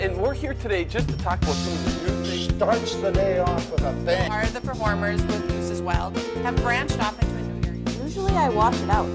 and we're here today just to talk about some of the new things. Starts the day off with a bang. Are the performers with Goose as well have branched off into a new area? Usually I wash it out.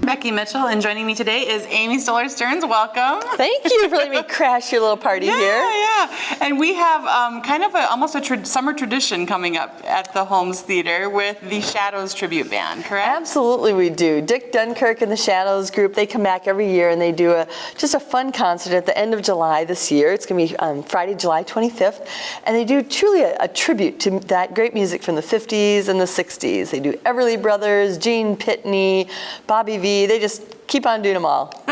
Becky Mitchell, and joining me today is Amy Stoller-Stearns. Welcome. Thank you for letting me crash your little party here. Yeah. And we have kind of almost a summer tradition coming up at the Holmes Theater with the Shadows Tribute Band, correct? Absolutely we do. Dick Dunkirk and the Shadows group, they come back every year and they do just a fun concert at the end of July this year. It's going to be Friday, July 25th. And they do truly a tribute to that great music from the 50s and the 60s. They do Everly Brothers, Gene Pitney, Bobby Vee. They just keep on doing them all.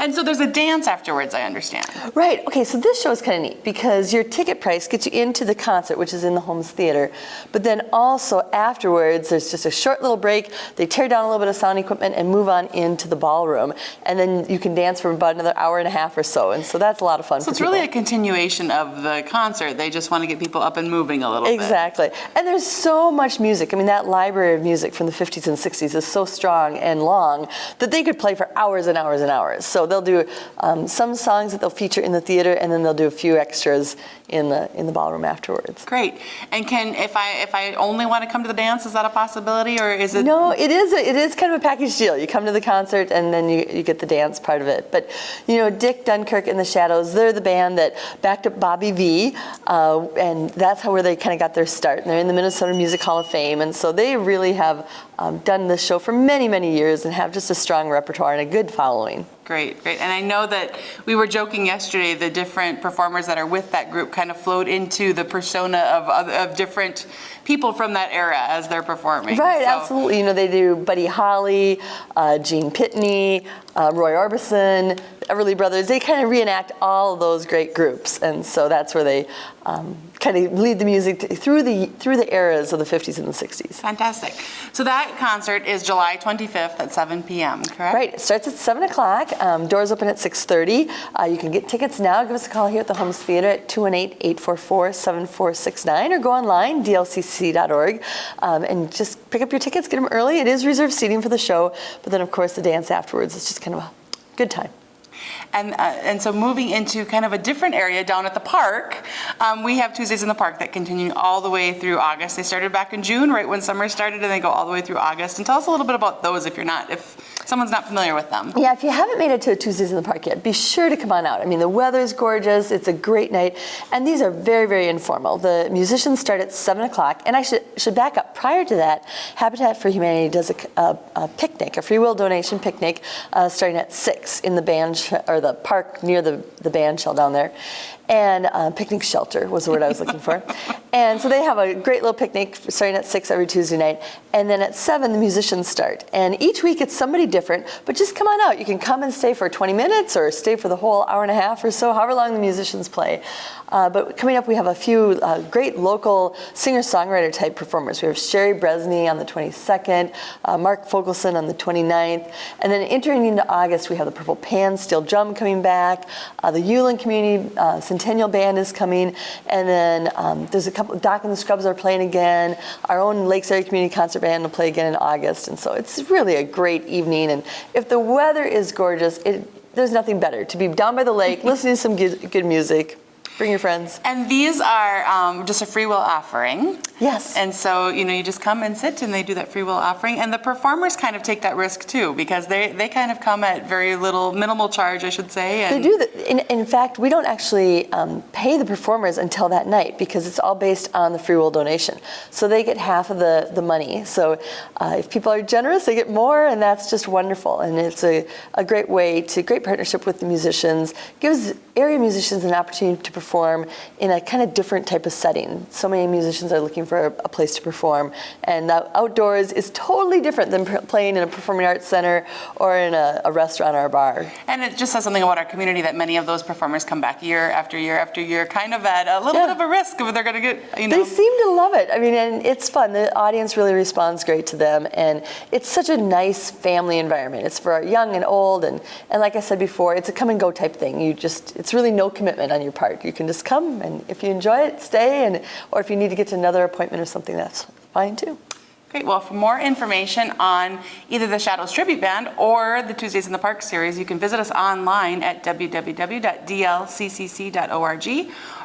And so there's a dance afterwards, I understand. Right. Okay, so this show is kind of neat because your ticket price gets you into the concert, which is in the Holmes Theater. But then also afterwards, there's just a short little break. They tear down a little bit of sound equipment and move on into the ballroom. And then you can dance for about another hour and a half or so. And so that's a lot of fun for people. So it's really a continuation of the concert. They just want to get people up and moving a little bit. Exactly. And there's so much music. I mean, that library of music from the 50s and 60s is so strong and long that they could play for hours and hours and hours. So they'll do some songs that they'll feature in the theater, and then they'll do a few extras in the ballroom afterwards. Great. And if I only want to come to the dance, is that a possibility, or is it? No, it is kind of a package deal. You come to the concert and then you get the dance part of it. But you know, Dick Dunkirk and the Shadows, they're the band that backed up Bobby Vee, and that's where they kind of got their start. And they're in the Minnesota Music Hall of Fame, and so they really have done this show for many, many years and have just a strong repertoire and a good following. Great. And I know that we were joking yesterday, the different performers that are with that group kind of flowed into the persona of different people from that era as they're performing. Right, so. Absolutely. You know, they do Buddy Holly, Gene Pitney, Roy Orbison, Everly Brothers. They kind of reenact all of those great groups, and so that's where they kind of lead the music through the eras of the 50s and the 60s. Fantastic. So that concert is July 25th at 7 p.m., correct? Right. It starts at 7 o'clock. Doors open at 6:30. You can get tickets now. Give us a call here at the Holmes Theater at 218-844-7469 or go online, dlcc.org, and just pick up your tickets, get them early. It is reserved seating for the show, but then, of course, the dance afterwards. It's just kind of a good time. And so moving into kind of a different area down at the park, we have Tuesdays in the Park that continue all the way through August. They started back in June, right when summer started, and they go all the way through August. And tell us a little bit about those if someone's not familiar with them. Yeah, if you haven't made it to a Tuesdays in the Park yet, be sure to come on out. I mean, the weather's gorgeous. It's a great night. And these are very, very informal. The musicians start at 7 o'clock. And I should back up. Prior to that, Habitat for Humanity does a picnic, a free will donation picnic, starting at 6 in the or the park near the band shell down there. And picnic shelter was the word I was looking for. And so they have a great little picnic starting at 6 every Tuesday night. And then at 7, the musicians start. And each week it's somebody different, but just come on out. You can come and stay for 20 minutes or stay for the whole hour and a half or so, however long the musicians play. But coming up, we have a few great local singer-songwriter type performers. We have Sherry Bresney on the 22nd, Mark Fogelson on the 29th. And then entering into August, we have the Purple Pan Steel Drum coming back. The Uland Community Centennial Band is coming. And then there's a couple, Doc and the Scrubs are playing again. Our own Lakes Area Community Concert Band will play again in August. And so it's really a great evening. And if the weather is gorgeous, there's nothing better to be down by the lake, listening to some good music. Bring your friends. And these are just a free will offering. Yes. And so, you just come and sit and they do that free will offering. And the performers kind of take that risk too, because they kind of come at very minimal charge, I should say. They do that. In fact, we don't actually pay the performers until that night because it's all based on the free will donation. So they get half of the money. So if people are generous, they get more, and that's just wonderful. And it's a great great partnership with the musicians, gives area musicians an opportunity to perform in a kind of different type of setting. So many musicians are looking for a place to perform, and outdoors is totally different than playing in a performing arts center or in a restaurant or a bar. And it just says something about our community that many of those performers come back year after year after year, kind of at a little bit of a risk of they're going to get, They seem to love it. I mean, and it's fun. The audience really responds great to them, and it's such a nice family environment. It's for young and old, and like I said before, it's a come and go type thing. It's really no commitment on your part. You can just come, and if you enjoy it, stay, or if you need to get to another appointment or something, that's fine too. Okay, well, for more information on either the Shadows Tribute Band or the Tuesdays in the Park series, you can visit us online at www.dlccc.org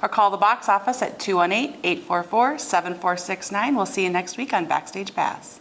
or call the box office at 218-844-7469. We'll see you next week on Backstage Pass.